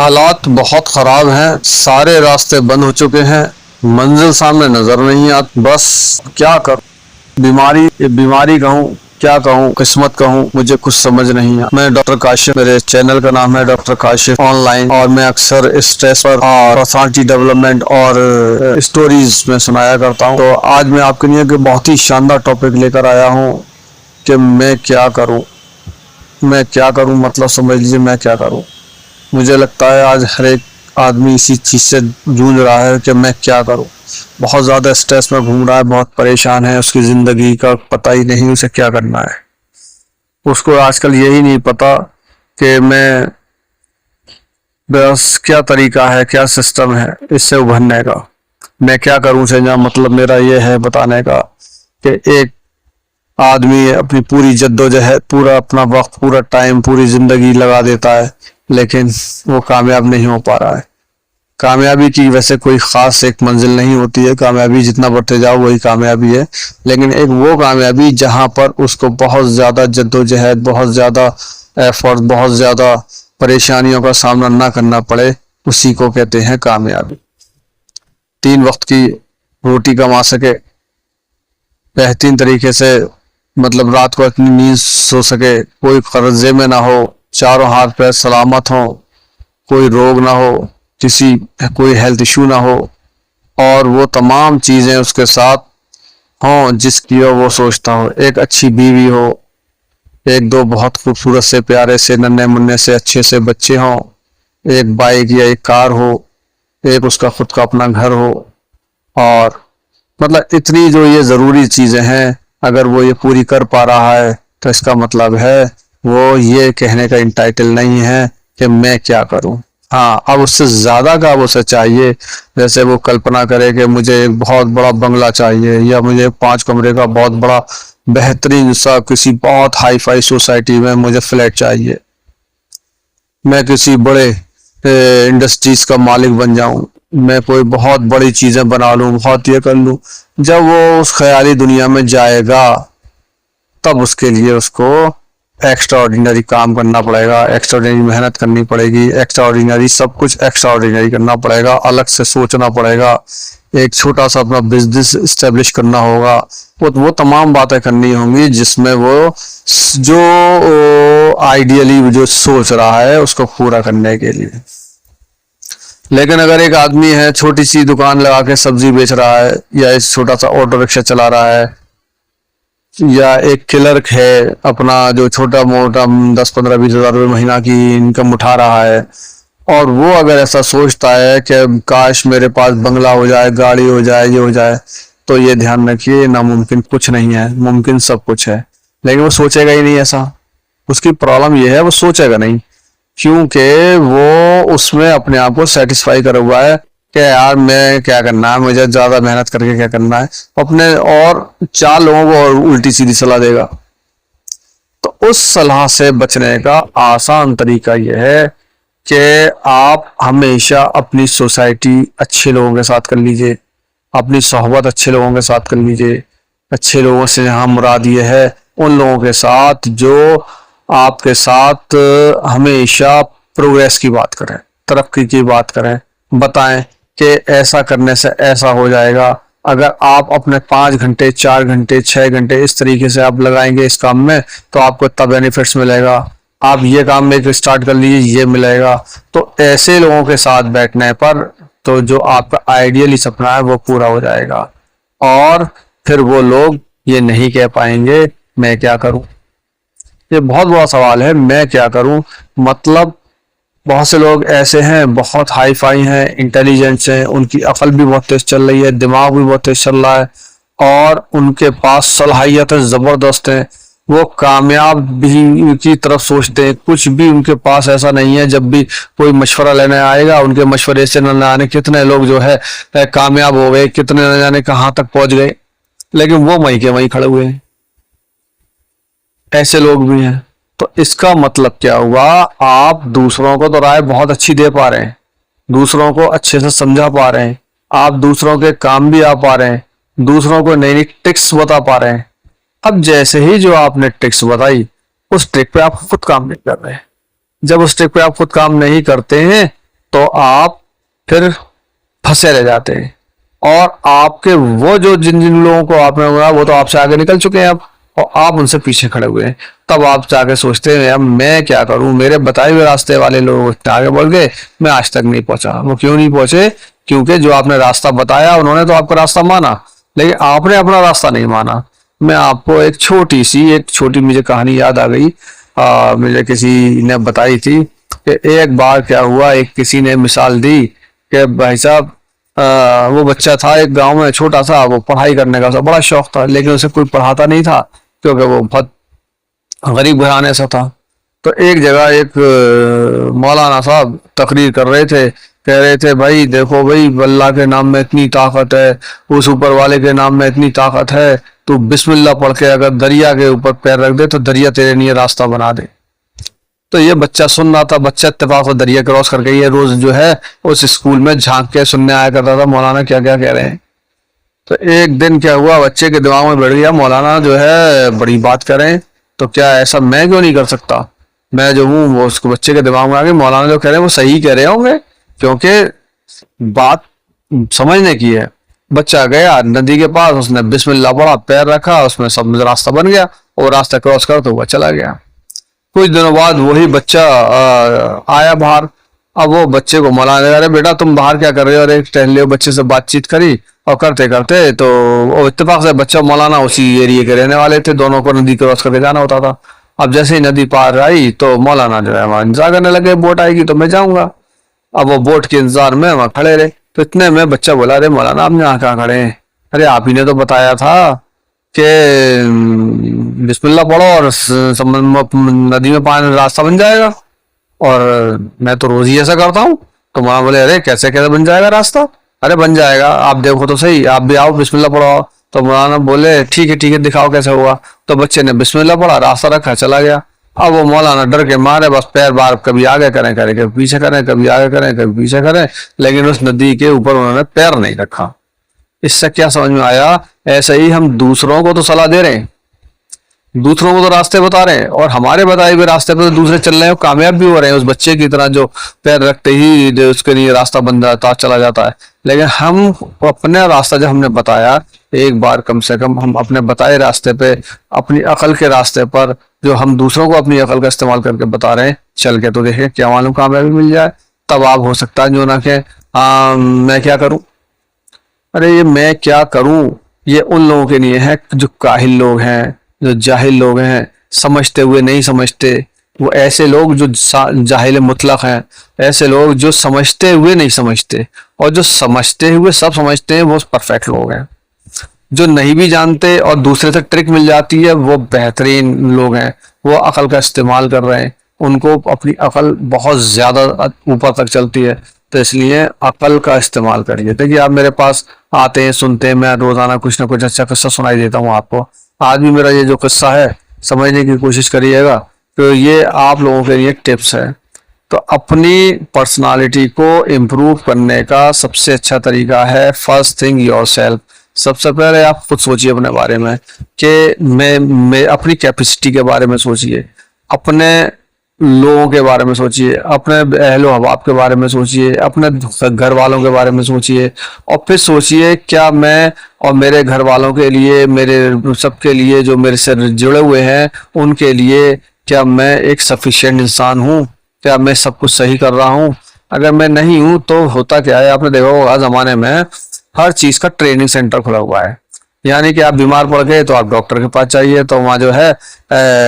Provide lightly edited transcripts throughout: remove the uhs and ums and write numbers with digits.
हालात बहुत ख़राब हैं, सारे रास्ते बंद हो चुके हैं, मंजिल सामने नज़र नहीं आती। बस क्या करूं, बीमारी कहूं, क्या कहूं, किस्मत कहूं, मुझे कुछ समझ नहीं आता। मैं डॉक्टर काशिफ, मेरे चैनल का नाम है डॉक्टर काशिफ ऑनलाइन, और मैं अक्सर स्ट्रेस पर और पर्सनालिटी डेवलपमेंट और स्टोरीज में सुनाया करता हूं। तो आज मैं आपके लिए एक बहुत ही शानदार टॉपिक लेकर आया हूं कि मैं क्या करूं, मतलब समझ लीजिए मैं क्या करूं। मुझे लगता है आज हर एक आदमी इसी चीज़ से जूझ रहा है कि मैं क्या करूं। बहुत ज़्यादा स्ट्रेस में घूम रहा है, बहुत परेशान है, उसकी ज़िंदगी का पता ही नहीं उसे क्या करना है। उसको आजकल यही नहीं पता कि मैं बस क्या तरीका है, क्या सिस्टम है इससे उभरने का, मैं क्या करूं से मतलब मेरा ये है बताने का कि एक आदमी अपनी पूरी जद्दोजहद, पूरा अपना वक्त, पूरा टाइम, पूरी ज़िंदगी लगा देता है, लेकिन वो कामयाब नहीं हो पा रहा है। कामयाबी की वैसे कोई ख़ास एक मंजिल नहीं होती है, कामयाबी जितना बढ़ते जाओ वही कामयाबी है, लेकिन एक वो कामयाबी जहाँ पर उसको बहुत ज़्यादा जद्दोजहद, बहुत ज़्यादा एफर्ट, बहुत ज़्यादा परेशानियों का सामना ना करना पड़े, उसी को कहते हैं कामयाबी। 3 वक्त की रोटी कमा सके, बेहतरीन तरीके से, मतलब रात को अपनी नींद सो सके, कोई कर्जे में ना हो, चारों हाथ पैर सलामत हो, कोई रोग ना हो, कोई हेल्थ इशू ना हो, और वो तमाम चीज़ें उसके साथ हों जिसकी वो सोचता हो। एक अच्छी बीवी हो, 1-2 बहुत खूबसूरत से, प्यारे से, नन्हे मुन्ने से, अच्छे से बच्चे हों, एक बाइक या एक कार हो, एक उसका खुद का अपना घर हो, और मतलब इतनी जो ये ज़रूरी चीज़ें हैं, अगर वो ये पूरी कर पा रहा है तो इसका मतलब है वो ये कहने का इंटाइटल नहीं है कि मैं क्या करूं। हाँ, अब उससे ज़्यादा का उसे चाहिए, जैसे वो कल्पना करे कि मुझे एक बहुत बड़ा बंगला चाहिए, या मुझे 5 कमरे का बहुत बड़ा बेहतरीन सा किसी बहुत हाई फाई सोसाइटी में मुझे फ्लैट चाहिए, मैं किसी बड़े इंडस्ट्रीज का मालिक बन जाऊं, मैं कोई बहुत बड़ी चीज़ें बना लूं, बहुत ये कर लूं। जब वो उस ख्याली दुनिया में जाएगा तब उसके लिए उसको एक्स्ट्रा ऑर्डिनरी काम करना पड़ेगा, एक्स्ट्रा ऑर्डिनरी मेहनत करनी पड़ेगी, एक्स्ट्रा ऑर्डिनरी सब कुछ एक्स्ट्रा ऑर्डिनरी करना पड़ेगा, अलग से सोचना पड़ेगा, एक छोटा सा अपना बिजनेस इस्टेब्लिश करना होगा, वो तमाम बातें करनी होंगी जिसमें वो जो आइडियली जो सोच रहा है उसको पूरा करने के लिए। लेकिन अगर एक आदमी है, छोटी सी दुकान लगा के सब्जी बेच रहा है, या एक छोटा सा ऑटो रिक्शा चला रहा है, या एक क्लर्क है, अपना जो छोटा मोटा 10-15-20 हज़ार रुपये महीना की इनकम उठा रहा है, और वो अगर ऐसा सोचता है कि काश मेरे पास बंगला हो जाए, गाड़ी हो जाए, ये हो जाए, तो ये ध्यान रखिए नामुमकिन कुछ नहीं है, मुमकिन सब कुछ है। लेकिन वो सोचेगा ही नहीं ऐसा, उसकी प्रॉब्लम ये है वो सोचेगा नहीं, क्योंकि वो उसमें अपने आप को सेटिस्फाई करा हुआ है कि यार मैं क्या करना है, मुझे ज़्यादा मेहनत करके क्या करना है, अपने और 4 लोगों को और उल्टी सीधी सलाह देगा। तो उस सलाह से बचने का आसान तरीका यह है कि आप हमेशा अपनी सोसाइटी अच्छे लोगों के साथ कर लीजिए, अपनी सोहबत अच्छे लोगों के साथ कर लीजिए। अच्छे लोगों से यहाँ मुराद ये है उन लोगों के साथ जो आपके साथ हमेशा प्रोग्रेस की बात करें, तरक्की की बात करें, बताएं कि ऐसा करने से ऐसा हो जाएगा। अगर आप अपने 5 घंटे, 4 घंटे, 6 घंटे इस तरीके से आप लगाएंगे इस काम में तो आपको इतना बेनिफिट्स मिलेगा, आप ये काम में स्टार्ट कर लीजिए, ये मिलेगा। तो ऐसे लोगों के साथ बैठने पर तो जो आपका आइडियली सपना है वो पूरा हो जाएगा, और फिर वो लोग ये नहीं कह पाएंगे मैं क्या करूं। ये बहुत बड़ा सवाल है, मैं क्या करूं। मतलब बहुत से लोग ऐसे हैं, बहुत हाई फाई हैं, इंटेलिजेंस हैं, उनकी अकल भी बहुत तेज चल रही है, दिमाग भी बहुत तेज चल रहा है, और उनके पास सलाहियतें ज़बरदस्त हैं, वो कामयाब भी की तरफ सोचते हैं। कुछ भी उनके पास ऐसा नहीं है, जब भी कोई मशवरा लेने आएगा उनके मशवरे से न जाने कितने लोग जो है कामयाब हो गए, कितने न जाने कहाँ तक पहुंच गए, लेकिन वो वहीं के वहीं खड़े हुए हैं। ऐसे लोग भी हैं। तो इसका मतलब क्या हुआ, आप दूसरों को तो राय बहुत अच्छी दे पा रहे हैं, दूसरों को अच्छे से समझा पा रहे हैं, आप दूसरों के काम भी आ पा रहे हैं, दूसरों को नई नई ट्रिक्स बता पा रहे हैं। अब जैसे ही जो आपने ट्रिक्स बताई उस ट्रिक पे आप खुद काम नहीं कर रहे हैं। जब उस ट्रिक पे आप खुद काम नहीं करते हैं तो आप फिर फंसे रह जाते हैं। और आपके वो जो जिन जिन लोगों को आपने बोला वो तो आपसे आगे निकल चुके हैं अब, और आप उनसे पीछे खड़े हुए हैं। तब आप जाके सोचते हैं अब मैं क्या करूं, मेरे बताए हुए रास्ते वाले लोग इतने आगे बढ़ गए, मैं आज तक नहीं पहुंचा। वो क्यों नहीं पहुंचे? क्योंकि जो आपने रास्ता बताया उन्होंने तो आपका रास्ता माना, लेकिन आपने अपना रास्ता नहीं माना। मैं आपको एक छोटी मुझे कहानी याद आ गई। मुझे किसी ने बताई थी कि एक बार क्या हुआ, एक किसी ने मिसाल दी कि भाई साहब वो बच्चा था एक गांव में छोटा सा, वो पढ़ाई करने का उसे बड़ा शौक था, लेकिन उसे कोई पढ़ाता नहीं था क्योंकि वो बहुत गरीब घराने से था। तो एक जगह एक मौलाना साहब तकरीर कर रहे थे, कह रहे थे भाई देखो भाई, अल्लाह के नाम में इतनी ताकत है, उस ऊपर वाले के नाम में इतनी ताकत है, तू बिस्मिल्लाह पढ़ के अगर दरिया के ऊपर पैर रख दे तो दरिया तेरे लिए रास्ता बना दे। तो ये बच्चा सुन रहा था, बच्चा इत्तेफाक से दरिया क्रॉस करके ये रोज जो है उस स्कूल में झांक के सुनने आया करता था मौलाना क्या क्या कह रहे हैं। तो एक दिन क्या हुआ, बच्चे के दिमाग में बैठ गया मौलाना जो है बड़ी बात करें, तो क्या ऐसा मैं क्यों नहीं कर सकता? मैं जो हूँ वो उसको बच्चे के दिमाग में आ गई, मौलाना जो कह रहे हैं वो सही कह रहे होंगे, क्योंकि बात समझने की है। बच्चा गया नदी के पास, उसने बिस्मिल्लाह पढ़ा, पैर रखा, उसमें सब रास्ता बन गया और रास्ता क्रॉस करते हुआ चला गया। कुछ दिनों बाद वही बच्चा आया बाहर। अब वो बच्चे को मौलाना ने कहा, अरे बेटा तुम बाहर क्या कर रहे हो? और एक टहले बच्चे से बातचीत करी और करते करते तो वो इत्तेफाक से बच्चा मौलाना उसी एरिया के रहने वाले थे, दोनों को नदी क्रॉस करके जाना होता था। अब जैसे ही नदी पार आई तो मौलाना जो है वहां इंतजार करने लगे, बोट आएगी तो मैं जाऊंगा। अब वो बोट के इंतजार में वहां खड़े रहे, तो इतने में बच्चा बोला, अरे मौलाना आप यहाँ कहाँ खड़े हैं? अरे आप ही ने तो बताया था कि बिस्मिल्लाह पढ़ो और नदी में पानी रास्ता बन जाएगा, और मैं तो रोज ही ऐसा करता हूँ। तो मौलाना बोले, अरे कैसे कैसे बन जाएगा रास्ता? अरे बन जाएगा, आप देखो तो सही, आप भी आओ बिस्मिल्लाह पढ़ो। तो मौलाना बोले ठीक है दिखाओ कैसे हुआ। तो बच्चे ने बिस्मिल्लाह पढ़ा, रास्ता रखा, चला गया। अब वो मौलाना डर के मारे बस पैर बार कभी आगे करें कभी पीछे करें, कभी आगे करें कभी पीछे करें, लेकिन उस नदी के ऊपर उन्होंने पैर नहीं रखा। इससे क्या समझ में आया? ऐसे ही हम दूसरों को तो सलाह दे रहे हैं, दूसरों को तो रास्ते बता रहे हैं, और हमारे बताए हुए रास्ते पर तो दूसरे चल रहे हैं, कामयाब भी हो रहे हैं उस बच्चे की तरह जो पैर रखते ही जो उसके लिए रास्ता बन जाता चला जाता है। लेकिन हम अपने रास्ता जब हमने बताया, एक बार कम से कम हम अपने बताए रास्ते पे, अपनी अकल के रास्ते पर जो हम दूसरों को अपनी अकल का इस्तेमाल करके बता रहे हैं, चल के तो देखें, क्या मालूम कामयाबी मिल जाए। तब आप हो सकता है जो ना कि मैं क्या करूं, अरे ये मैं क्या करूं, ये उन लोगों के लिए है जो काहिल लोग हैं, जो जाहिल लोग हैं, समझते हुए नहीं समझते। वो ऐसे लोग जो जाहिल मुतलक हैं, ऐसे लोग जो समझते हुए नहीं समझते, और जो समझते हुए सब समझते हैं वो परफेक्ट लोग हैं। जो नहीं भी जानते और दूसरे से ट्रिक मिल जाती है वो बेहतरीन लोग हैं, वो अकल का इस्तेमाल कर रहे हैं, उनको अपनी अकल बहुत ज्यादा ऊपर तक चलती है। तो इसलिए अकल का इस्तेमाल करिए। देखिए आप मेरे पास आते हैं, सुनते हैं, मैं रोजाना कुछ ना कुछ अच्छा किस्सा सुनाई देता हूँ आपको। आज भी मेरा ये जो किस्सा है समझने की कोशिश करिएगा, तो ये आप लोगों के लिए टिप्स है। तो अपनी पर्सनालिटी को इम्प्रूव करने का सबसे अच्छा तरीका है फर्स्ट थिंग योरसेल्फ। सबसे पहले आप खुद सोचिए अपने बारे में कि मैं अपनी कैपेसिटी के बारे में सोचिए, अपने लोगों के बारे में सोचिए, अपने अहलो हबाब के बारे में सोचिए, अपने घर वालों के बारे में सोचिए, और फिर सोचिए क्या मैं और मेरे घर वालों के लिए, मेरे सबके लिए जो मेरे से जुड़े हुए हैं उनके लिए क्या मैं एक सफिशिएंट इंसान हूँ? क्या मैं सब कुछ सही कर रहा हूँ? अगर मैं नहीं हूँ तो होता क्या है, आपने देखा होगा जमाने में हर चीज का ट्रेनिंग सेंटर खुला हुआ है। यानी कि आप बीमार पड़ गए तो आप डॉक्टर के पास चाहिए, तो वहाँ जो है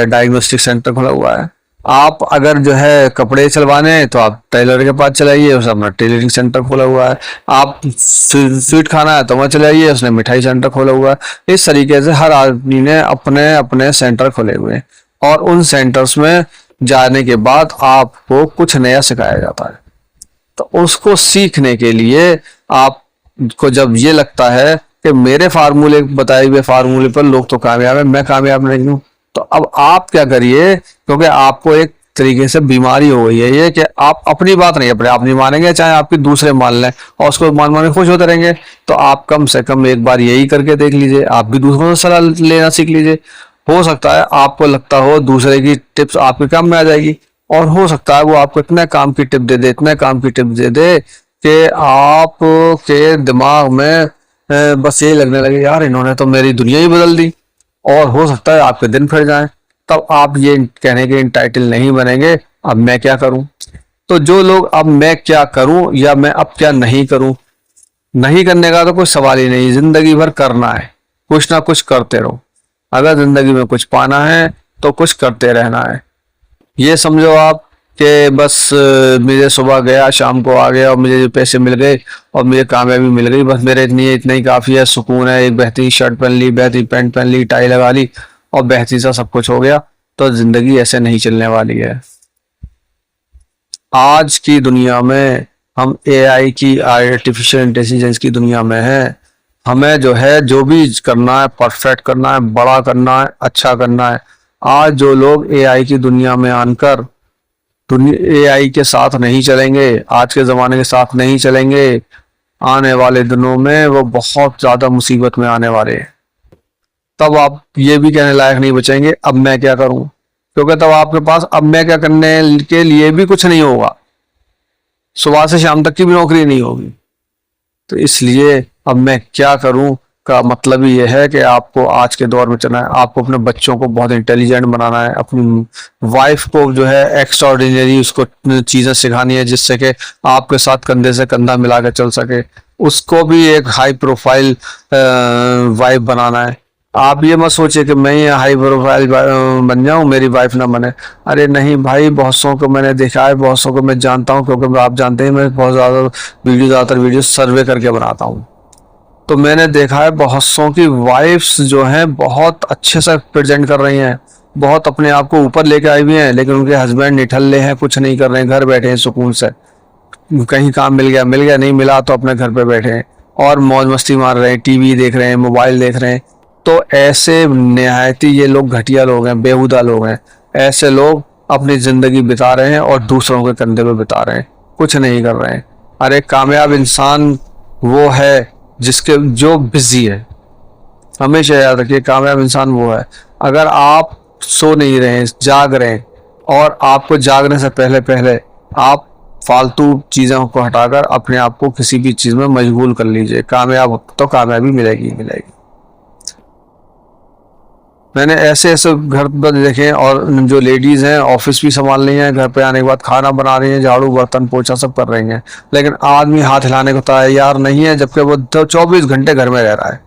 डायग्नोस्टिक सेंटर खुला हुआ है। आप अगर जो है कपड़े सिलवाने हैं तो आप टेलर के पास चलाइए, उसने अपना टेलरिंग सेंटर खोला हुआ है। आप स्वीट खाना है तो वहाँ चलाइए, उसने मिठाई सेंटर खोला हुआ है। इस तरीके से हर आदमी ने अपने अपने सेंटर खोले हुए हैं, और उन सेंटर्स में जाने के बाद आपको कुछ नया सिखाया जाता है। तो उसको सीखने के लिए आपको जब ये लगता है कि मेरे फार्मूले बताए हुए फार्मूले पर लोग तो कामयाब है, मैं कामयाब नहीं हूँ, तो अब आप क्या करिए, क्योंकि आपको एक तरीके से बीमारी हो गई है ये कि आप अपनी बात नहीं अपने आप नहीं मानेंगे, चाहे आपके दूसरे मान लें और उसको मान मान के खुश होते रहेंगे। तो आप कम से कम एक बार यही करके देख लीजिए, आप भी दूसरों से सलाह लेना सीख लीजिए। हो सकता है आपको लगता हो दूसरे की टिप्स आपके काम में आ जाएगी, और हो सकता है वो आपको इतने काम की टिप दे दे, इतने काम की टिप दे दे कि आप के दिमाग में बस यही लगने लगे, यार इन्होंने तो मेरी दुनिया ही बदल दी। और हो सकता है आपके दिन फिर जाएं। तब आप ये कहने के इंटाइटल नहीं बनेंगे अब मैं क्या करूं। तो जो लोग अब मैं क्या करूं या मैं अब क्या नहीं करूं, नहीं करने का तो कोई सवाल ही नहीं, जिंदगी भर करना है, कुछ ना कुछ करते रहो। अगर जिंदगी में कुछ पाना है तो कुछ करते रहना है। ये समझो आप कि बस मुझे सुबह गया शाम को आ गया और मुझे पैसे मिल गए और मुझे कामयाबी मिल गई, बस मेरे इतना ही काफ़ी है, सुकून है, एक बेहतरीन शर्ट पहन ली, बेहतरीन पैंट पहन ली, टाई लगा ली और बेहतरीन सा सब कुछ हो गया। तो ज़िंदगी ऐसे नहीं चलने वाली है। आज की दुनिया में हम एआई की, आर्टिफिशियल इंटेलिजेंस की दुनिया में है। हमें जो है जो भी करना है परफेक्ट करना है, बड़ा करना है, अच्छा करना है। आज जो लोग एआई की दुनिया में आकर दुनिया एआई के साथ नहीं चलेंगे, आज के ज़माने के साथ नहीं चलेंगे, आने वाले दिनों में वो बहुत ज़्यादा मुसीबत में आने वाले हैं। तब आप ये भी कहने लायक नहीं बचेंगे अब मैं क्या करूं, क्योंकि तब आपके पास अब मैं क्या करने के लिए भी कुछ नहीं होगा, सुबह से शाम तक की भी नौकरी नहीं होगी। तो इसलिए अब मैं क्या करूं का मतलब ही यह है कि आपको आज के दौर में चलना है। आपको अपने बच्चों को बहुत इंटेलिजेंट बनाना है, अपनी वाइफ को जो है एक्स्ट्राऑर्डिनरी उसको चीज़ें सिखानी है जिससे कि आपके साथ कंधे से कंधा मिला के चल सके। उसको भी एक हाई प्रोफाइल वाइफ बनाना है। आप ये मत सोचिए कि मैं ये हाई प्रोफाइल बन जाऊं मेरी वाइफ ना बने। अरे नहीं भाई, बहुत सौ को मैंने देखा है, बहुत सौ को मैं जानता हूं, क्योंकि आप जानते हैं मैं बहुत ज़्यादातर वीडियो सर्वे करके बनाता हूं। तो मैंने देखा है बहुत सौ की वाइफ्स जो हैं बहुत अच्छे से प्रेजेंट कर रही हैं, बहुत अपने आप को ऊपर लेके आई हुई हैं, लेकिन उनके हस्बैंड निठल्ले हैं, कुछ नहीं कर रहे हैं, घर बैठे हैं सुकून से। कहीं काम मिल गया, नहीं मिला तो अपने घर पे बैठे हैं और मौज मस्ती मार रहे हैं, टीवी देख रहे हैं, मोबाइल देख रहे हैं। तो ऐसे निहायती ये लोग घटिया लोग हैं, बेहुदा लोग हैं। ऐसे लोग अपनी जिंदगी बिता रहे हैं और दूसरों के कंधे पे बिता रहे हैं, कुछ नहीं कर रहे हैं। अरे कामयाब इंसान वो है जिसके जो बिजी है। हमेशा याद रखिए कामयाब इंसान वो है। अगर आप सो नहीं रहे, जाग रहे हैं, और आपको जागने से पहले पहले आप फालतू चीज़ों को हटाकर अपने आप को किसी भी चीज़ में मशगूल कर लीजिए, कामयाब तो कामयाबी मिलेगी मिलेगी। मैंने ऐसे ऐसे घर पर देखे, और जो लेडीज़ हैं ऑफिस भी संभाल रही हैं, घर पे आने के बाद खाना बना रही हैं, झाड़ू बर्तन पोछा सब कर रही हैं, लेकिन आदमी हाथ हिलाने को तैयार नहीं है, जबकि वो 24 घंटे घर में रह रहा है,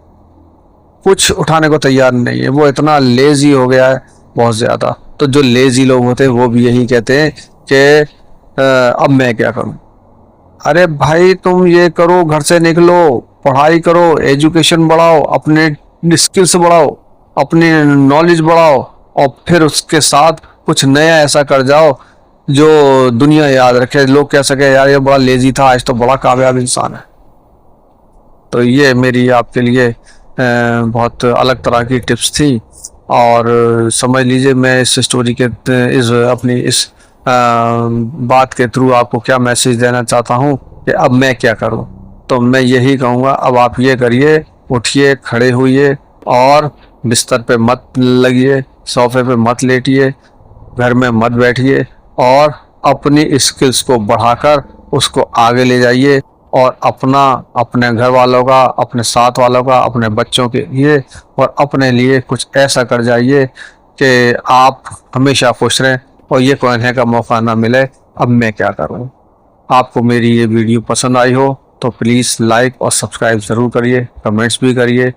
कुछ उठाने को तैयार नहीं है। वो इतना लेजी हो गया है बहुत ज़्यादा। तो जो लेजी लोग होते हैं वो भी यही कहते हैं कि अब मैं क्या करूं। अरे भाई तुम ये करो, घर से निकलो, पढ़ाई करो, एजुकेशन बढ़ाओ, अपने स्किल्स बढ़ाओ, अपनी नॉलेज बढ़ाओ, और फिर उसके साथ कुछ नया ऐसा कर जाओ जो दुनिया याद रखे, लोग कह सके यार ये बड़ा लेजी था, आज तो बड़ा कामयाब इंसान है। तो ये मेरी आपके लिए बहुत अलग तरह की टिप्स थी। और समझ लीजिए मैं इस स्टोरी के इस अपनी इस बात के थ्रू आपको क्या मैसेज देना चाहता हूँ कि अब मैं क्या करूँ। तो मैं यही कहूँगा, अब आप ये करिए, उठिए, खड़े होइए और बिस्तर पे मत लगिए, सोफे पे मत लेटिए, घर में मत बैठिए, और अपनी स्किल्स को बढ़ाकर उसको आगे ले जाइए, और अपना, अपने घर वालों का, अपने साथ वालों का, अपने बच्चों के लिए और अपने लिए कुछ ऐसा कर जाइए कि आप हमेशा खुश रहें और ये कहने का मौका ना मिले अब मैं क्या करूं। आपको मेरी ये वीडियो पसंद आई हो तो प्लीज़ लाइक और सब्सक्राइब ज़रूर करिए, कमेंट्स भी करिए।